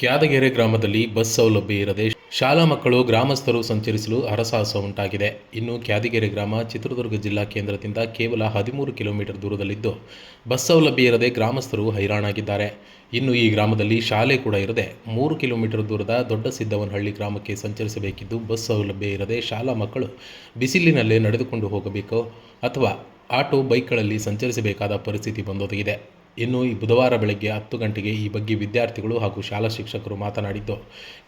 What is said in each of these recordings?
ಕ್ಯಾದಗೆರೆ ಗ್ರಾಮದಲ್ಲಿ ಬಸ್ ಸೌಲಭ್ಯ ಇರದೆ ಶಾಲಾ ಮಕ್ಕಳು ಗ್ರಾಮಸ್ಥರು ಸಂಚರಿಸಲು ಹರಸಾಹಸ ಉಂಟಾಗಿದೆ. ಇನ್ನು ಕ್ಯಾದಗೆರೆ ಗ್ರಾಮ ಚಿತ್ರದುರ್ಗ ಜಿಲ್ಲಾ ಕೇಂದ್ರದಿಂದ ಕೇವಲ 13 ಕಿಲೋಮೀಟರ್ ದೂರದಲ್ಲಿದ್ದು ಬಸ್ ಸೌಲಭ್ಯ ಇರದೆ ಗ್ರಾಮಸ್ಥರು ಹೈರಾಣಾಗಿದ್ದಾರೆ. ಇನ್ನು ಈ ಗ್ರಾಮದಲ್ಲಿ ಶಾಲೆ ಕೂಡ ಇರದೆ 3 ಕಿಲೋಮೀಟರ್ ದೂರದ ದೊಡ್ಡ ಸಿದ್ದವನಹಳ್ಳಿ ಗ್ರಾಮಕ್ಕೆ ಸಂಚರಿಸಬೇಕಿದ್ದು ಬಸ್ ಸೌಲಭ್ಯ ಇರದೆ ಶಾಲಾ ಮಕ್ಕಳು ಬಿಸಿಲಿನಲ್ಲೇ ನಡೆದುಕೊಂಡು ಹೋಗಬೇಕು ಅಥವಾ ಆಟೋ ಬೈಕ್ಗಳಲ್ಲಿ ಸಂಚರಿಸಬೇಕಾದ ಪರಿಸ್ಥಿತಿ ಬಂದೊದಗಿದೆ. ಇನ್ನು ಈ ಬುಧವಾರ ಬೆಳಗ್ಗೆ 10 ಗಂಟೆಗೆ ಈ ಬಗ್ಗೆ ವಿದ್ಯಾರ್ಥಿಗಳು ಹಾಗೂ ಶಾಲಾ ಶಿಕ್ಷಕರು ಮಾತನಾಡಿದ್ದು,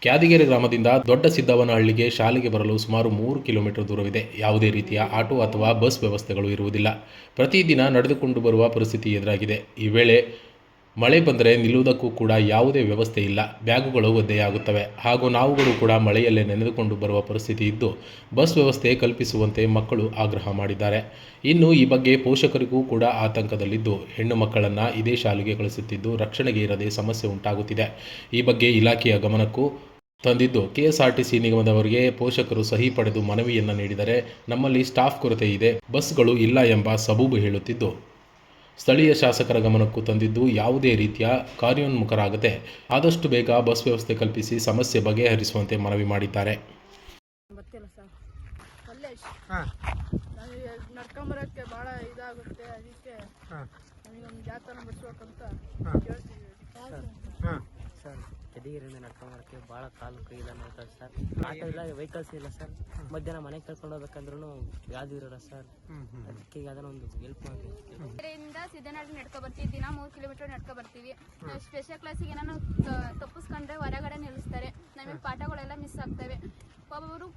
ಕ್ಯಾದಗೆರೆ ಗ್ರಾಮದಿಂದ ದೊಡ್ಡ ಸಿದ್ದವನಹಳ್ಳಿಗೆ ಶಾಲೆಗೆ ಬರಲು ಸುಮಾರು 3 ಕಿಲೋಮೀಟರ್ ದೂರವಿದೆ. ಯಾವುದೇ ರೀತಿಯ ಆಟೋ ಅಥವಾ ಬಸ್ ವ್ಯವಸ್ಥೆಗಳು ಇರುವುದಿಲ್ಲ. ಪ್ರತಿದಿನ ನಡೆದುಕೊಂಡು ಬರುವ ಪರಿಸ್ಥಿತಿ ಎದುರಾಗಿದೆ. ಈ ವೇಳೆ ಮಳೆ ಬಂದರೆ ನಿಲ್ಲುವುದಕ್ಕೂ ಕೂಡ ಯಾವುದೇ ವ್ಯವಸ್ಥೆ ಇಲ್ಲ. ಬ್ಯಾಗುಗಳು ಒದ್ದೆಯಾಗುತ್ತವೆ ಹಾಗೂ ನಾವುಗಳು ಕೂಡ ಮಳೆಯಲ್ಲೇ ನೆನೆದುಕೊಂಡು ಬರುವ ಪರಿಸ್ಥಿತಿ ಇದ್ದು ಬಸ್ ವ್ಯವಸ್ಥೆ ಕಲ್ಪಿಸುವಂತೆ ಮಕ್ಕಳು ಆಗ್ರಹ ಮಾಡಿದ್ದಾರೆ. ಇನ್ನು ಈ ಬಗ್ಗೆ ಪೋಷಕರಿಗೂ ಕೂಡ ಆತಂಕದಲ್ಲಿದ್ದು ಹೆಣ್ಣು ಮಕ್ಕಳನ್ನು ಇದೇ ಶಾಲೆಗೆ ಕಳಿಸುತ್ತಿದ್ದು ರಕ್ಷಣೆಗೆ ಇರದೆ ಸಮಸ್ಯೆ ಉಂಟಾಗುತ್ತಿದೆ. ಈ ಬಗ್ಗೆ ಇಲಾಖೆಯ ಗಮನಕ್ಕೂ ತಂದಿದ್ದು ಕೆಎಸ್ಆರ್ಟಿಸಿ ನಿಗಮದವರಿಗೆ ಪೋಷಕರು ಸಹಿ ಪಡೆದು ಮನವಿಯನ್ನು ನೀಡಿದರೆ ನಮ್ಮಲ್ಲಿ ಸ್ಟಾಫ್ ಕೊರತೆ ಇದೆ, ಬಸ್ಗಳು ಇಲ್ಲ ಎಂಬ ಸಬೂಬು ಹೇಳುತ್ತಿದ್ದು ಸ್ಥಳೀಯ ಶಾಸಕರ ಗಮನಕ್ಕೂ ತಂದಿದ್ದು ಯಾವುದೇ ರೀತಿಯ ಕಾರ್ಯೋನ್ಮುಖರಾಗದೆ ಆದಷ್ಟು ಬೇಗ ಬಸ್ ವ್ಯವಸ್ಥೆ ಕಲ್ಪಿಸಿ ಸಮಸ್ಯೆ ಬಗೆಹರಿಸುವಂತೆ ಮನವಿ ಮಾಡಿದ್ದಾರೆ. ಗೊತ್ತಿಲ್ಲ ಸರ್, ನನಗೆ ನಡ್ಕೊಂಬರೋಕ್ಕೆ ಭಾಳ ಇದಾಗುತ್ತೆ. ಅದಕ್ಕೆ ನನಗೊಂದು ಜಾತನ ಬಿಡಿಸ್ಬೇಕಂತ ಕೇಳ್ತೀವಿ ಸರ್. ಕೆದಿಗೆರೆಯಿಂದ ನಡ್ಕೊಂಬರೋಕ್ಕೆ ಭಾಳ ಕಾಲು ಕೈಯಿಲ್ಲ ನೋಡ್ತಾರೆ ಸರ್. ಆಟೋ ಇಲ್ಲ, ವೆಹಿಕಲ್ಸ್ ಇಲ್ಲ ಸರ್. ಮಧ್ಯಾಹ್ನ ಮನೆಗೆ ಕರ್ಕೊಂಡು ಹೋಗ್ಬೇಕಂದ್ರೂ ಯಾವ್ದು ಇರೋಲ್ಲ ಸರ್. ಅದಕ್ಕೆ ಯಾವ್ದಾರ ಒಂದು ಹೆಲ್ಪ್ ಮಾಡಿ. ಕೆದಿಗೆರೆಯಿಂದ ಸಿದ್ದನಹಳ್ಳಿ ನಡ್ಕೊ ಬರ್ತೀವಿ. ದಿನ 3 ಕಿಲೋಮೀಟರ್ ನಡ್ಕೊ ಬರ್ತೀವಿ. ಸ್ಪೆಷಲ್ ಕ್ಲಾಸಿಗೆ ಏನಾದ್ರು ತಪ್ಪಿಸ್ಕೊಂಡ್ರೆ ಹೊರಗಡೆ ನಿಲ್ಲಿಸ್ತಾರೆ. ನಮಗೆ ಪಾಠಗಳೆಲ್ಲ ಮಿಸ್ ಆಗ್ತವೆ. ಒಬ್ಬೊಬ್ಬರು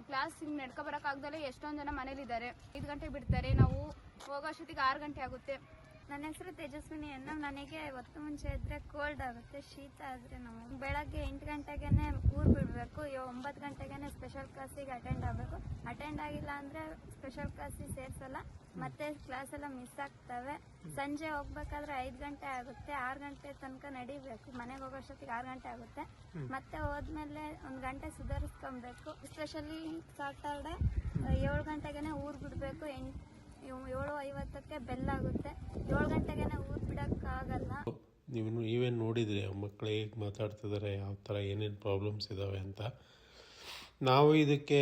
ಕ್ಲಾಸ್ ನಡ್ಕೊ ಬರೋಕ್ಕಾಗ್ದಲೆ ಎಷ್ಟೊಂದು ಜನ ಮನೇಲಿದ್ದಾರೆ. 5 ಗಂಟೆಗೆ ಬಿಡ್ತಾರೆ. ನಾವು ಹೋಗೋ ಅಷ್ಟೊತ್ತಿಗೆ 6 ಗಂಟೆ ಆಗುತ್ತೆ. ನನ್ನ ಹೆಸರು ತೇಜಸ್ವಿನಿ ಅನ್ನೋ. ನನಗೆ ಹೊತ್ತು ಮುಂಚೆ ಇದ್ರೆ ಕೋಲ್ಡ್ ಆಗುತ್ತೆ, ಶೀತ ಆದರೆ ನಾವು ಬೆಳಗ್ಗೆ 8 ಗಂಟೆಗೇ ಊರು ಬಿಡಬೇಕು. 9 ಗಂಟೆಗೇ ಸ್ಪೆಷಲ್ ಕ್ಲಾಸಿಗೆ ಅಟೆಂಡ್ ಆಗಬೇಕು. ಅಟೆಂಡ್ ಆಗಿಲ್ಲ ಅಂದರೆ ಸ್ಪೆಷಲ್ ಕ್ಲಾಸಿಗೆ ಸೇರಿಸಲ್ಲ, ಮತ್ತೆ ಕ್ಲಾಸ್ ಎಲ್ಲ ಮಿಸ್ ಆಗ್ತವೆ. ಸಂಜೆ ಹೋಗ್ಬೇಕಾದ್ರೆ 5 ಗಂಟೆ ಆಗುತ್ತೆ. 6 ಗಂಟೆ ತನಕ ನಡಿಬೇಕು. ಮನೆಗೆ ಹೋಗೋಷ್ಟೊತ್ತಿಗೆ 6 ಗಂಟೆ ಆಗುತ್ತೆ. ಮತ್ತೆ ಹೋದ್ಮೇಲೆ 1 ಗಂಟೆ ಸುಧಾರಿಸ್ಕೊಬೇಕು. ಎಸ್ಪೆಷಲಿ ಸಾಟರ್ಡೆ 7 ಗಂಟೆಗೇ ಊರು ಬಿಡಬೇಕು. 7:50ಕ್ಕೆ ಬೆಲ್ ಆಗುತ್ತೆ. 7 ಗಂಟೆಗೆ ಊರು ಬಿಡೋಕ್ಕಾಗಲ್ಲ. ನೀವೇನು ನೋಡಿದ್ರಿ ಮಕ್ಕಳು ಹೇಗೆ ಮಾತಾಡ್ತಿದ್ದಾರೆ, ಯಾವ ಥರ ಏನೇನು ಪ್ರಾಬ್ಲಮ್ಸ್ ಇದ್ದಾವೆ ಅಂತ. ನಾವು ಇದಕ್ಕೆ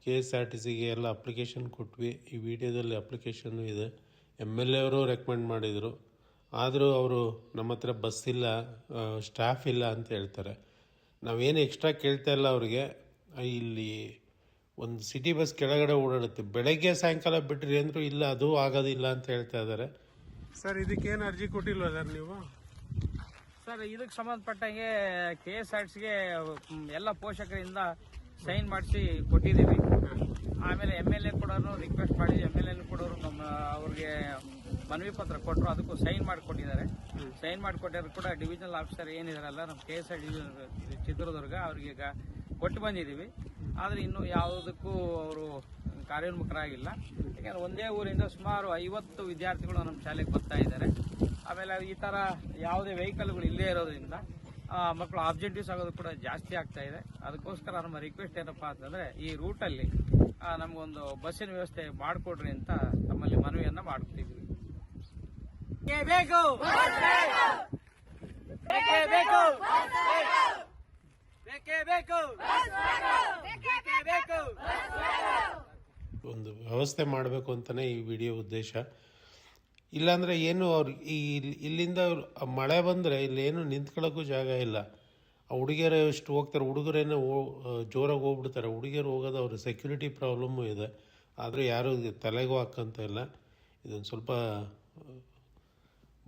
KSRTCಗೆ ಎಲ್ಲ ಅಪ್ಲಿಕೇಶನ್ ಕೊಟ್ವಿ. ಈ ವಿಡಿಯೋದಲ್ಲಿ ಅಪ್ಲಿಕೇಶನ್ನು ಇದೆ. MLA ಅವರು ರೆಕಮೆಂಡ್ ಮಾಡಿದರು. ಆದರೂ ಅವರು ನಮ್ಮ ಹತ್ರ ಬಸ್ ಇಲ್ಲ, ಸ್ಟಾಫ್ ಇಲ್ಲ ಅಂತ ಹೇಳ್ತಾರೆ. ನಾವೇನು ಎಕ್ಸ್ಟ್ರಾ ಕೇಳ್ತಾ ಇಲ್ಲ ಅವ್ರಿಗೆ. ಇಲ್ಲಿ ಒಂದು ಸಿಟಿ ಬಸ್ ಕೆಳಗಡೆ ಓಡಾಡುತ್ತೆ. ಬೆಳಗ್ಗೆ ಸಾಯಂಕಾಲ ಬಿಟ್ಟರೆ ಅಂದರೂ ಇಲ್ಲ, ಅದು ಆಗೋದಿಲ್ಲ ಅಂತ ಹೇಳ್ತಾ ಇದ್ದಾರೆ. ಸರ್, ಇದಕ್ಕೇನು ಅರ್ಜಿ ಕೊಟ್ಟಿಲ್ವ ಸರ್ ನೀವು? ಸರ್, ಇದಕ್ಕೆ ಸಂಬಂಧಪಟ್ಟಂಗೆ KSRTCಗೆ ಎಲ್ಲ ಪೋಷಕರಿಂದ ಸೈನ್ ಮಾಡಿಸಿ ಕೊಟ್ಟಿದ್ದೀವಿ. ಆಮೇಲೆ MLA ಕೂಡ ರಿಕ್ವೆಸ್ಟ್ ಮಾಡಿ MLA ಕೊಡೋರು ನಮ್ಮ ಅವ್ರಿಗೆ ಮನವಿ ಪತ್ರ ಕೊಟ್ಟರು. ಅದಕ್ಕೂ ಸೈನ್ ಮಾಡಿಕೊಟ್ಟಿದ್ದಾರೆ. ಸೈನ್ ಮಾಡಿಕೊಟ್ಟಿದ್ರು ಕೂಡ ಡಿವಿಷನಲ್ ಆಫೀಸರ್ ಏನಿದಾರಲ್ಲ ನಮ್ಮ KSRTC ಚಿತ್ರದುರ್ಗ ಅವ್ರಿಗೆ ಈಗ ಕೊಟ್ಟು ಬಂದಿದ್ದೀವಿ. ಆದರೆ ಇನ್ನೂ ಯಾವುದಕ್ಕೂ ಅವರು ಕಾರ್ಯೋನ್ಮುಖರಾಗಿಲ್ಲ. ಯಾಕಂದರೆ ಒಂದೇ ಊರಿಂದ ಸುಮಾರು 50 ವಿದ್ಯಾರ್ಥಿಗಳು ನಮ್ಮ ಶಾಲೆಗೆ ಬರ್ತಾ ಇದ್ದಾರೆ. ಆಮೇಲೆ ಈ ಥರ ಯಾವುದೇ ವೆಹಿಕಲ್ಗಳು ಇಲ್ಲೇ ಇರೋದ್ರಿಂದ ಮಕ್ಕಳು ಆಬ್ಜೆಕ್ಟಿವ್ಸ್ ಆಗೋದು ಕೂಡ ಜಾಸ್ತಿ ಆಗ್ತಾ ಇದೆ. ಅದಕ್ಕೋಸ್ಕರ ನಮ್ಮ ರಿಕ್ವೆಸ್ಟ್ ಏನಪ್ಪ ಅಂತಂದರೆ ಈ ರೂಟಲ್ಲಿ ನಮಗೊಂದು ಬಸ್ಸಿನ ವ್ಯವಸ್ಥೆ ಮಾಡಿಕೊಡ್ರಿ ಅಂತ ನಮ್ಮಲ್ಲಿ ಮನವಿಯನ್ನು ಮಾಡ್ತಿದ್ವಿ. ಒಂದು ವ್ಯವಸ್ಥೆ ಮಾಡಬೇಕು ಅಂತಲೇ ಈ ವಿಡಿಯೋ ಉದ್ದೇಶ. ಇಲ್ಲಾಂದರೆ ಏನು ಅವ್ರು ಇಲ್ಲಿಂದ ಮಳೆ ಬಂದರೆ ಇಲ್ಲೇನು ನಿಂತ್ಕೊಳ್ಳೋಕ್ಕೂ ಜಾಗ ಇಲ್ಲ. ಆ ಹುಡುಗಿಯರು ಎಷ್ಟು ಹೋಗ್ತಾರೆ, ಹುಡುಗರೇನೋ ಜೋರಾಗಿ ಹೋಗ್ಬಿಡ್ತಾರೆ. ಹುಡುಗಿಯರು ಹೋಗೋದು ಅವ್ರ ಸೆಕ್ಯೂರಿಟಿ ಪ್ರಾಬ್ಲಮ್ಮು ಇದೆ. ಆದರೆ ಯಾರೂ ತಲೆಗೂ ಹಾಕಂತ ಇಲ್ಲ. ಇದೊಂದು ಸ್ವಲ್ಪ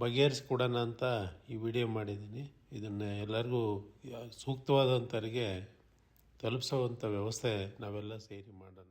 ಬಗೆಹರಿಸ್ಕೊಡೋಣ ಅಂತ ಈ ವಿಡಿಯೋ ಮಾಡಿದ್ದೀನಿ. ಇದನ್ನು ಎಲ್ಲರಿಗೂ ಸೂಕ್ತವಾದಂಥವರಿಗೆ ತಲುಪಿಸೋವಂಥ ವ್ಯವಸ್ಥೆ ನಾವೆಲ್ಲ ಸೇರಿ ಮಾಡೋಣ.